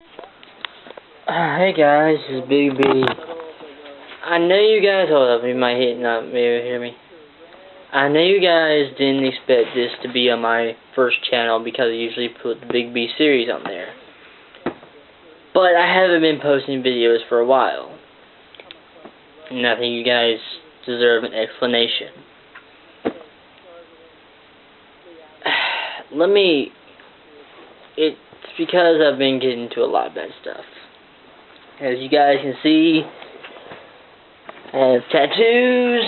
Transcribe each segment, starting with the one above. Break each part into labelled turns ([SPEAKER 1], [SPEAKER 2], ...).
[SPEAKER 1] Hey guys, this is Big B. I know you guys, hold up, you might not be able to hear me. I know you guys didn't expect this to be on my first channel because I usually put the Big B series on there. But I haven't been posting videos for a while. And I think you guys deserve an explanation. It's because I've been getting into a lot of bad stuff. As you guys can see, I have tattoos.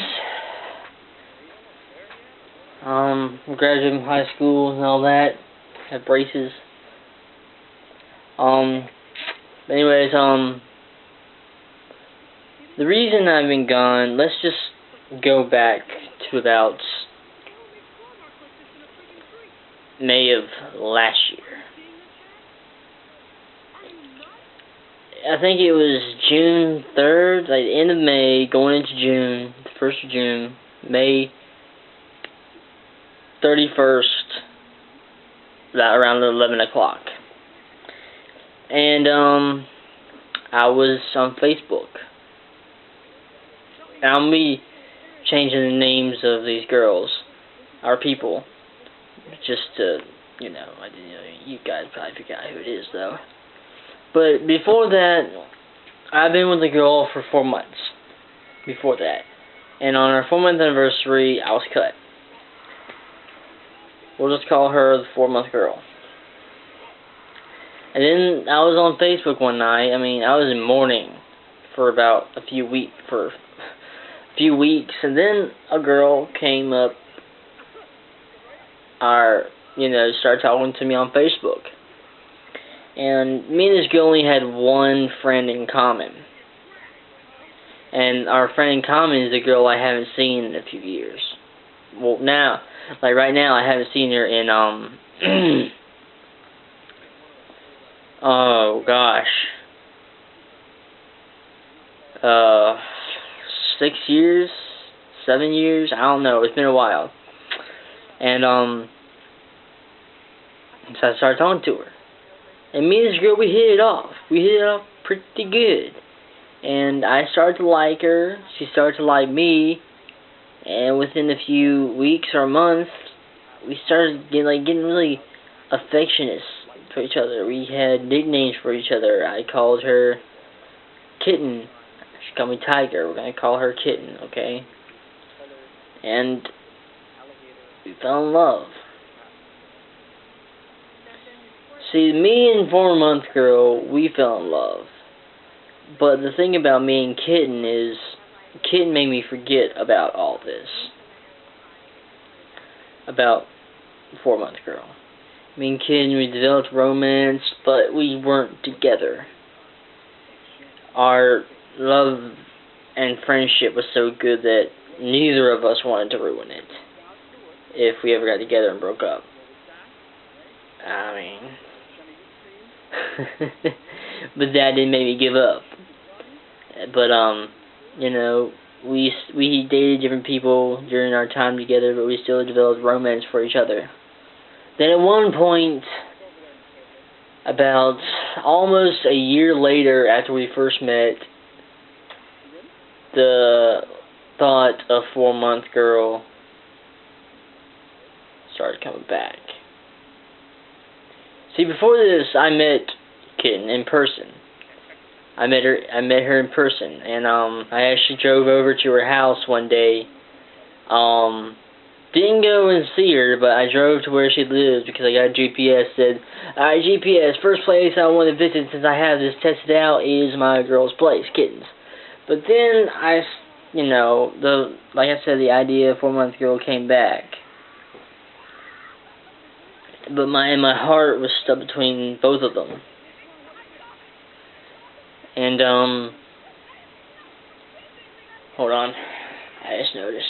[SPEAKER 1] Graduated from high school and all that. Have braces. Anyways, the reason I've been gone, let's just go back to about May of last year. I think it was June 3rd, like the end of May, going into June, the 1st of June, May 31st, around 11 o'clock. And, I was on Facebook. And I'm be changing the names of these girls, our people, just to, you guys probably figure out who it is, though. But before that, I've been with a girl for 4 months. Before that. And on our 4-month anniversary, I was cut. We'll just call her the 4-month girl. And then I was on Facebook one night. I was in mourning for about a few weeks. And then a girl came up, started talking to me on Facebook. And me and this girl only had one friend in common. And our friend in common is a girl I haven't seen in a few years. Well, right now, I haven't seen her in, oh gosh, 6 years, 7 years, I don't know, it's been a while. And, so I started talking to her. And me and this girl, we hit it off. We hit it off pretty good. And I started to like her. She started to like me. And within a few weeks or months, we started getting really affectionate for each other. We had nicknames for each other. I called her Kitten. She called me Tiger. We're going to call her Kitten, okay? And we fell in love. See, me and 4-month girl, we fell in love. But the thing about me and Kitten is, Kitten made me forget about all this. About 4-month girl. Me and Kitten, we developed romance, but we weren't together. Our love and friendship was so good that neither of us wanted to ruin it. If we ever got together and broke up. But that didn't make me give up. But, we dated different people during our time together, but we still developed romance for each other. Then at one point, about almost a year later after we first met, the thought of 4-month girl started coming back. See, before this, I met Kitten in person. I met her in person, and I actually drove over to her house one day. Didn't go and see her, but I drove to where she lives because I got a GPS. Said, "Alright, GPS, first place I want to visit since I have this tested out is my girl's place, Kitten's." But then like I said, the idea of 4-month girl came back. But my heart was stuck between both of them. And, hold on, I just noticed.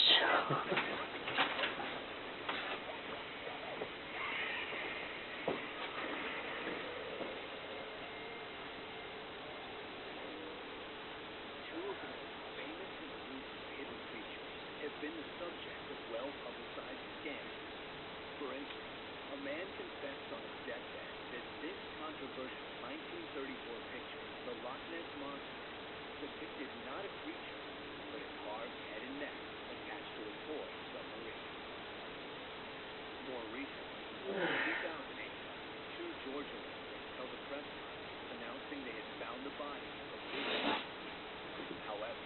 [SPEAKER 1] Been the subject of well-publicized scandals. For instance, a man confessed on his deathbed
[SPEAKER 2] that this controversial 1934 picture of the Loch Ness Monster depicted not a creature, but a carved head and neck attached to a toy submarine. More recently, in 2008, two Georgia residents held a press conference announcing they had found the body of a Bigfoot. However,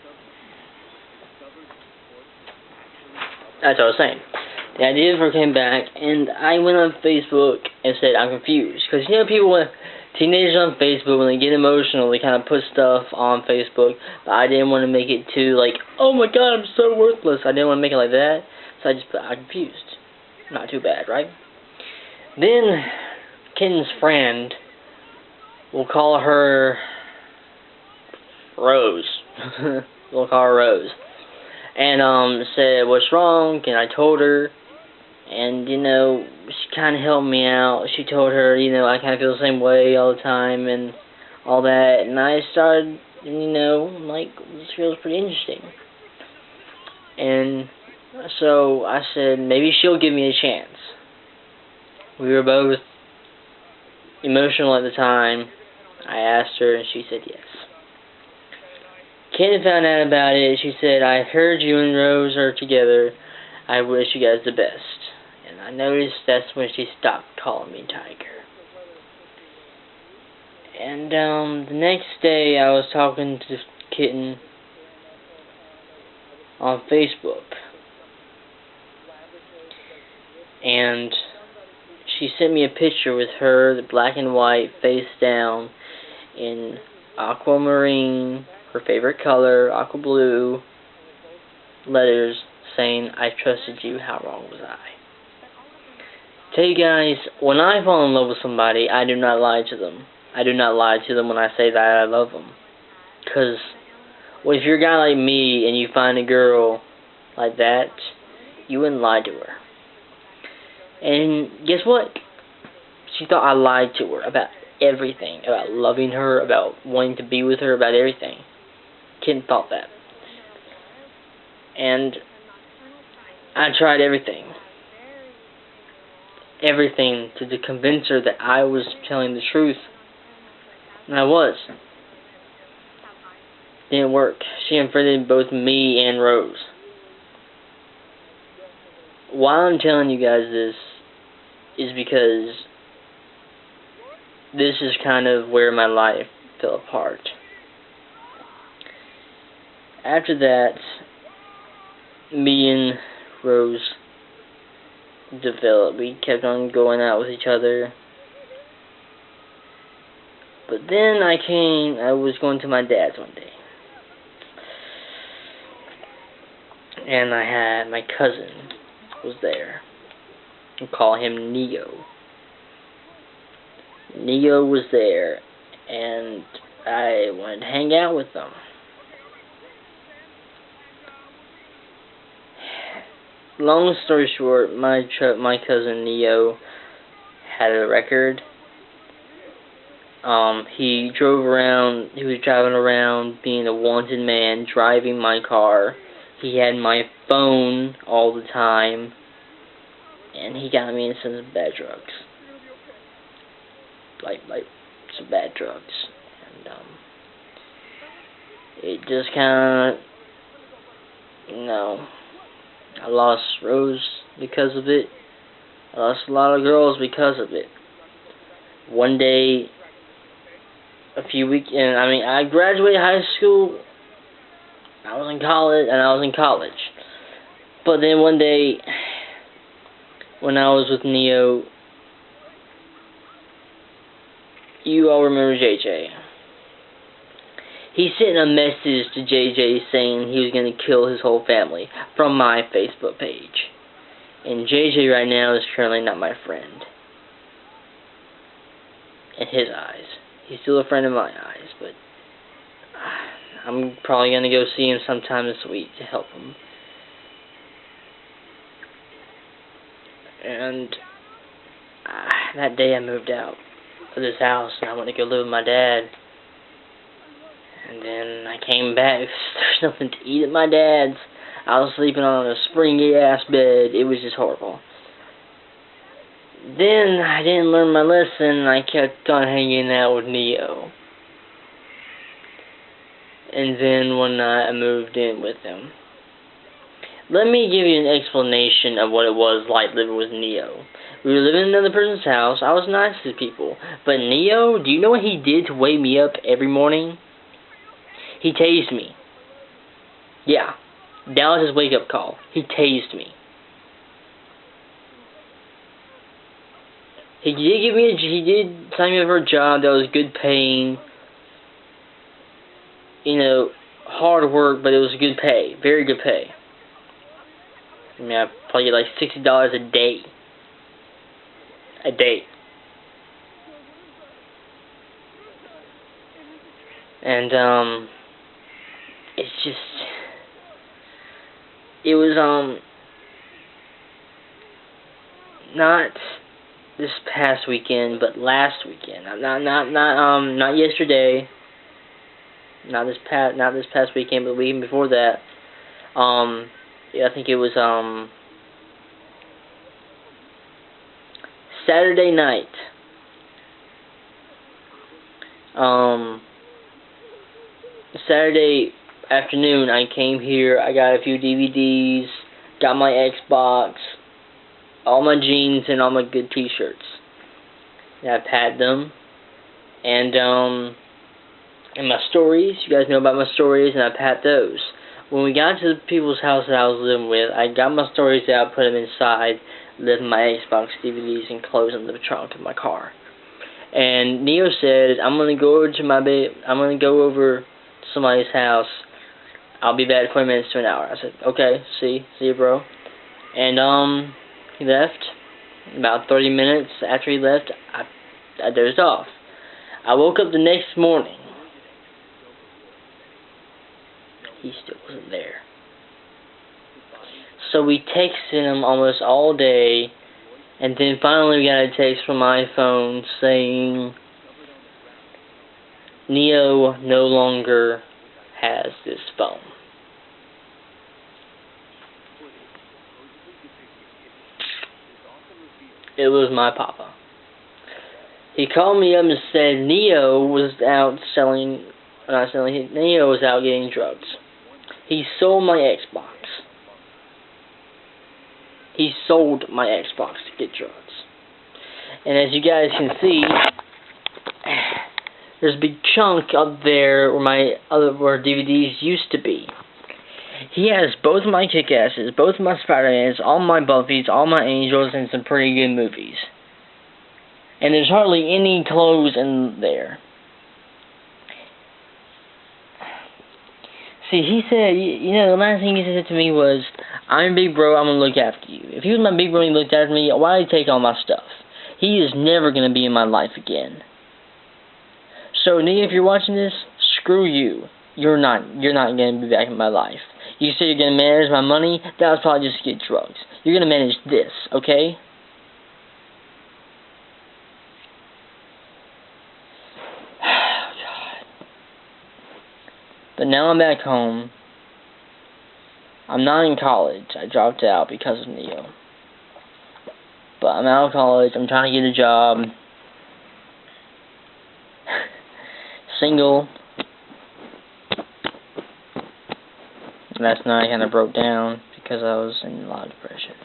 [SPEAKER 2] subsequently, it was discovered that the corpse was actually covered.
[SPEAKER 1] That's what I was saying. The idea for came back, and I went on Facebook and said I'm confused. Because, you know, people, teenagers on Facebook, when they get emotional, they kind of put stuff on Facebook. But I didn't want to make it too, like, oh my god, I'm so worthless. I didn't want to make it like that. So I just put, I'm confused. Not too bad, right? Then, Ken's friend, we'll call her Rose. We'll call her Rose. And, said, what's wrong? And I told her. And, you know, she kind of helped me out. She told her, you know, I kind of feel the same way all the time and all that. And I started, you know, like, this feels pretty interesting. And so I said, maybe she'll give me a chance. We were both emotional at the time. I asked her, and she said yes. Ken found out about it. She said, I heard you and Rose are together. I wish you guys the best. And I noticed that's when she stopped calling me Tiger. And the next day I was talking to Kitten on Facebook. And she sent me a picture with her, the black and white, face down, in aquamarine, her favorite color, aqua blue, letters saying, I trusted you, how wrong was I? Tell you guys, when I fall in love with somebody, I do not lie to them. I do not lie to them when I say that I love them. Because, well, if you're a guy like me and you find a girl like that, you wouldn't lie to her. And guess what? She thought I lied to her about everything. About loving her, about wanting to be with her, about everything. Ken thought that. And I tried everything. Everything to convince her that I was telling the truth. And I was. Didn't work. She unfriended both me and Rose. Why I'm telling you guys this is because this is kind of where my life fell apart. After that, me and Rose developed. We kept on going out with each other. But then I was going to my dad's one day. And I had my cousin was there. We'll call him Neo. Neo was there, and I wanted to hang out with them. Long story short, my cousin Neo had a record. He was driving around being a wanted man, driving my car. He had my phone all the time, and he got me into some bad drugs. Like some bad drugs. And, it just kinda, you know, I lost Rose because of it. I lost a lot of girls because of it. One day, I graduated high school, I was in college, but then one day, when I was with Neo, you all remember JJ. He sent a message to JJ saying he was going to kill his whole family from my Facebook page. And JJ right now is currently not my friend. In his eyes. He's still a friend in my eyes, but I'm probably going to go see him sometime this week to help him. And that day I moved out of this house and I went to go live with my dad. And then I came back, there's nothing to eat at my dad's. I was sleeping on a springy ass bed. It was just horrible. Then I didn't learn my lesson and I kept on hanging out with Neo. And then one night I moved in with him. Let me give you an explanation of what it was like living with Neo. We were living in another person's house. I was nice to people. But Neo, do you know what he did to wake me up every morning? He tased me. Yeah. That was his wake-up call. He tased me. He did sign me up for a job that was good paying. You know, hard work, but it was good pay. Very good pay. I mean, I probably get like $60 a day. A day. And, it's just, it was, not this past weekend, but last weekend. Not yesterday. Not this past weekend, but the weekend before that. Yeah, I think it was, Saturday night. Saturday afternoon, I came here, I got a few DVDs, got my Xbox, all my jeans, and all my good t-shirts. And I've had them. And my stories, you guys know about my stories, and I've had those. When we got to the people's house that I was living with, I got my stories out, put them inside, left my Xbox DVDs and clothes in the trunk of my car. And Neo said, I'm gonna go over to somebody's house. I'll be back 20 minutes to an hour. I said, okay, see you, bro. And he left. About 30 minutes after he left, I dozed off. I woke up the next morning. He still wasn't there. So we texted him almost all day, and then finally we got a text from my phone saying Neo no longer has this phone. It was my papa. He called me up and said Neo was out Neo was out getting drugs. He sold my Xbox. He sold my Xbox to get drugs. And as you guys can see, there's a big chunk up there where DVDs used to be. He has both my Kick-Asses, both my Spider-Mans, all my Buffys, all my Angels, and some pretty good movies. And there's hardly any clothes in there. See, he said, you know, the last thing he said to me was, I'm big bro, I'm going to look after you. If he was my big bro and he looked after me, why did he take all my stuff? He is never going to be in my life again. So, Nia, if you're watching this, screw you. You're not going to be back in my life. You say you're going to manage my money, that was probably just to get drugs. You're going to manage this, okay? But now I'm back home. I'm not in college. I dropped out because of Neo. But I'm out of college. I'm trying to get a job. Single. Last night I kind of broke down because I was in a lot of depression.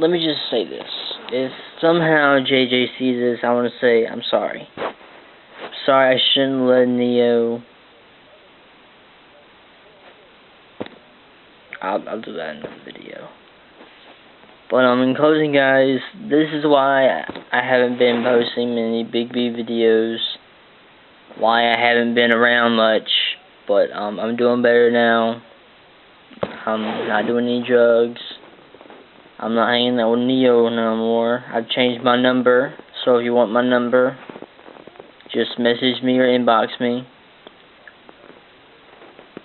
[SPEAKER 1] Let me just say this. If somehow JJ sees this, I want to say I'm sorry. Sorry, I shouldn't let Neo. I'll do that in another video. But in closing, guys, this is why I haven't been posting many Big B videos. Why I haven't been around much. But I'm doing better now. I'm not doing any drugs. I'm not hanging out with Neo no more. I've changed my number, so if you want my number, just message me or inbox me.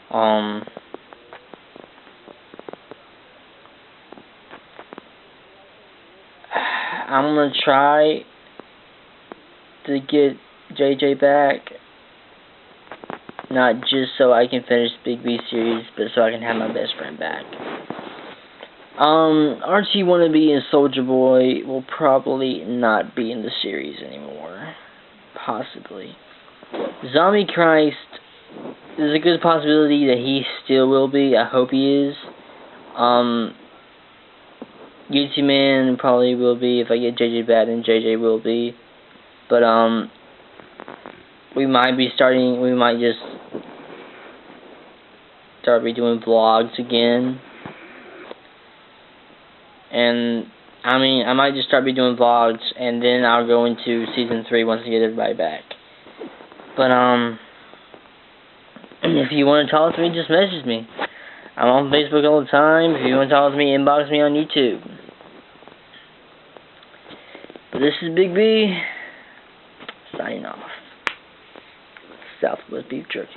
[SPEAKER 1] I'm gonna try to get JJ back. Not just so I can finish Big B series, but so I can have my best friend back. Archie Wannabe and Soldier Boy will probably not be in the series anymore. Possibly. Zombie Christ, there's a good possibility that he still will be. I hope he is. YouTube Man probably will be. If I get JJ back, then JJ will be. But, we might just start redoing vlogs again. And, I mean, I might just start redoing vlogs, and then I'll go into Season 3 once I get everybody back. But, if you want to talk to me, just message me. I'm on Facebook all the time. If you want to talk to me, inbox me on YouTube. But this is Big B, signing off. Southwest Beef Jerky.